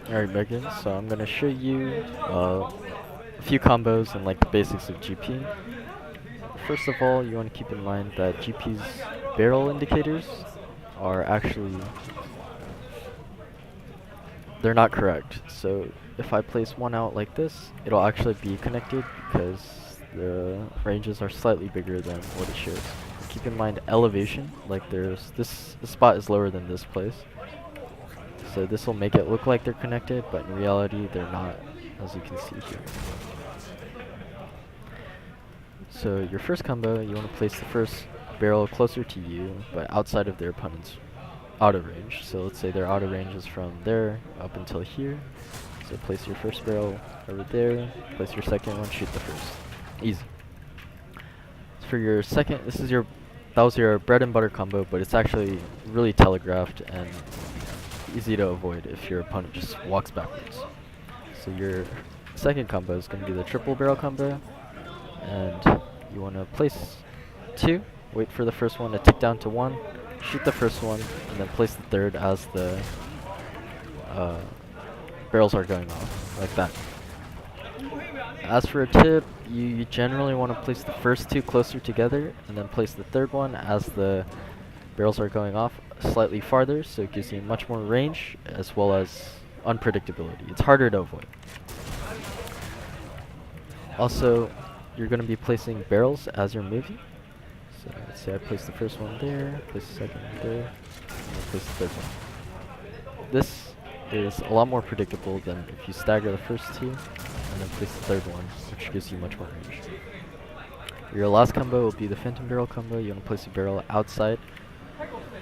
Alright, Megan, so I'm gonna show you a few combos and like the basics of GP. First of all, you want to keep in mind that GP's barrel indicators are actually, they're not correct. So if I place one out like this, it'll actually be connected because the ranges are slightly bigger than what it shows. Keep in mind elevation, like this spot is lower than this place. So this will make it look like they're connected, but in reality they're not, as you can see here. So your first combo, you want to place the first barrel closer to you, but outside of their opponent's auto range. So let's say their auto range is from there up until here. So place your first barrel over there, place your second one, shoot the first. Easy. For your second, that was your bread and butter combo, but it's actually really telegraphed and easy to avoid if your opponent just walks backwards. So your second combo is going to be the triple barrel combo, and you want to place two, wait for the first one to tick down to one, shoot the first one, and then place the third as the barrels are going off, like that. As for a tip, you generally want to place the first two closer together, and then place the third one as the barrels are going off slightly farther, so it gives you much more range as well as unpredictability. It's harder to avoid. Also, you're going to be placing barrels as you're moving. So let's say I place the first one there, place the second one there, and then place the third one. This is a lot more predictable than if you stagger the first two and then place the third one, which gives you much more range. Your last combo will be the phantom barrel combo. You want to place a barrel outside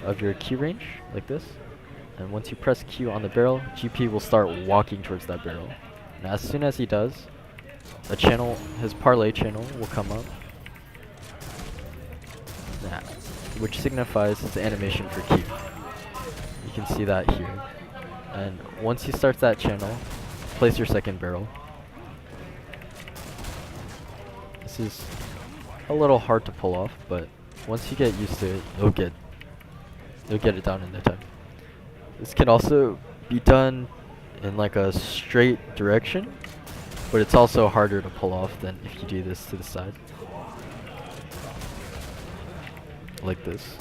of your Q range, like this. And once you press Q on the barrel, GP will start walking towards that barrel. And as soon as he does, his parlay channel will come up, which signifies his animation for Q. You can see that here. And once he starts that channel, place your second barrel. This is a little hard to pull off, but once you get used to it, you'll get it down in no time. This can also be done in like a straight direction, but it's also harder to pull off than if you do this to the side. Like this.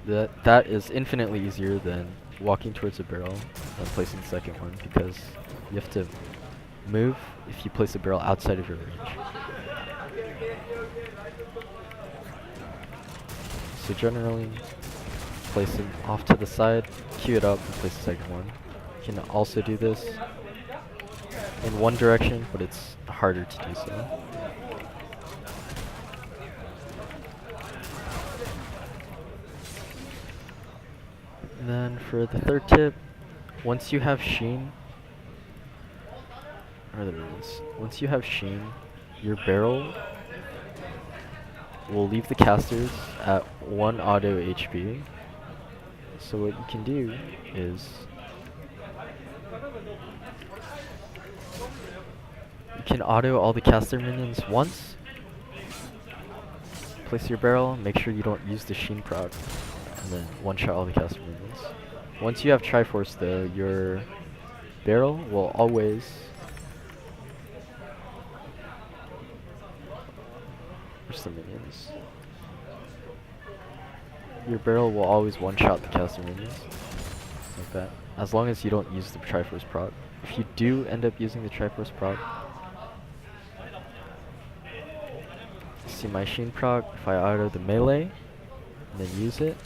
That is infinitely easier than walking towards a barrel and placing the second one, because you have to move if you place a barrel outside of your range. So generally, place it off to the side, cue it up, and place the second one. You can also do this in one direction, but it's harder to do so. And then for the third tip, once you have Sheen, once you have Sheen, your barrel will leave the casters at 1 auto HP. So what you can do is you can auto all the caster minions once, place your barrel, make sure you don't use the Sheen proc, and then one-shot all the caster minions. Once you have Triforce though, your barrel will always where's the minions? Your barrel will always one-shot the caster minions, like that, as long as you don't use the Triforce proc. If you do end up using the Triforce proc, see my Sheen proc, if I auto the melee, and then use it,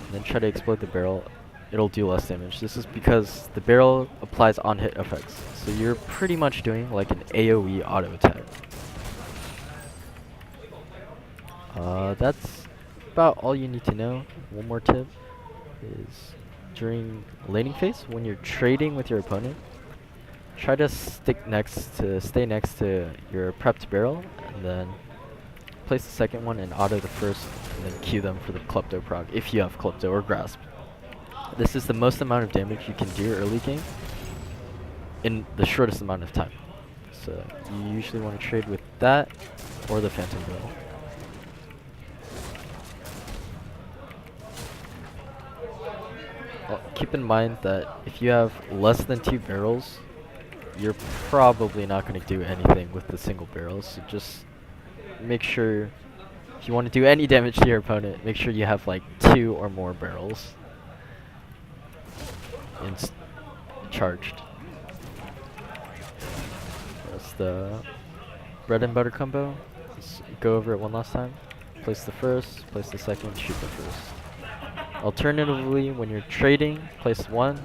and then try to explode the barrel, it'll do less damage. This is because the barrel applies on-hit effects, so you're pretty much doing like an AoE auto attack. That's about all you need to know. One more tip is during laning phase, when you're trading with your opponent, try to stay next to your prepped barrel, and then place the second one and auto the first, and then queue them for the Klepto proc if you have Klepto or Grasp. This is the most amount of damage you can do early game in the shortest amount of time. So you usually want to trade with that or the Phantom Barrel. keep in mind that if you have less than 2 barrels, you're probably not going to do anything with the single barrels. So just make sure, if you want to do any damage to your opponent, make sure you have like 2 or more barrels charged. That's the bread and butter combo. Let's go over it one last time. Place the first, place the second, shoot the first. Alternatively, when you're trading, place one,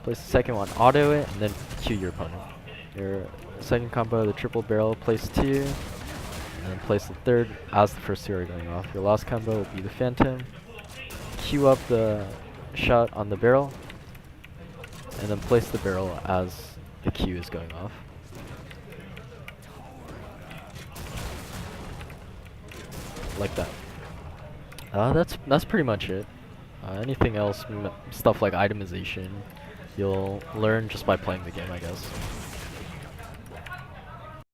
place the second one, auto it, and then Q your opponent. Your second combo, the triple barrel, place 2, and then place the third as the first 2 are going off. Your last combo will be the phantom. Queue up the shot on the barrel, and then place the barrel as the Q is going off. Like that. That's pretty much it. Anything else, stuff like itemization, you'll learn just by playing the game, I guess.